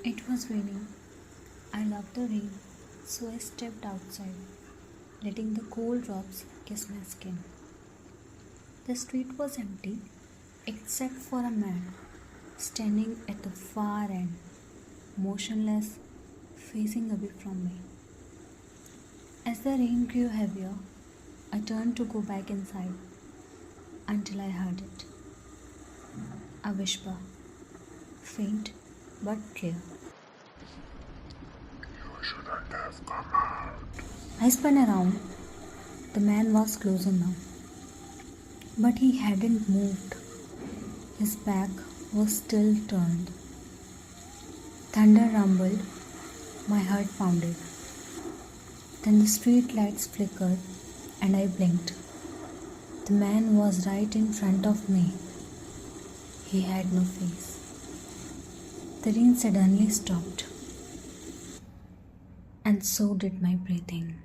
It was raining. I loved the rain, so I stepped outside, letting the cold drops kiss my skin. The street was empty except for a man standing at the far end, motionless, facing away from me. As the rain grew heavier, I turned to go back inside until I heard it. A whisper, faint but clear. You shouldn't have come out. I spun around. The man was closer now, but he hadn't moved. His back was still turned. Thunder rumbled, my heart pounded. Then the street lights flickered and I blinked. The man was right in front of me. He had no face. The rain suddenly stopped, and so did my breathing.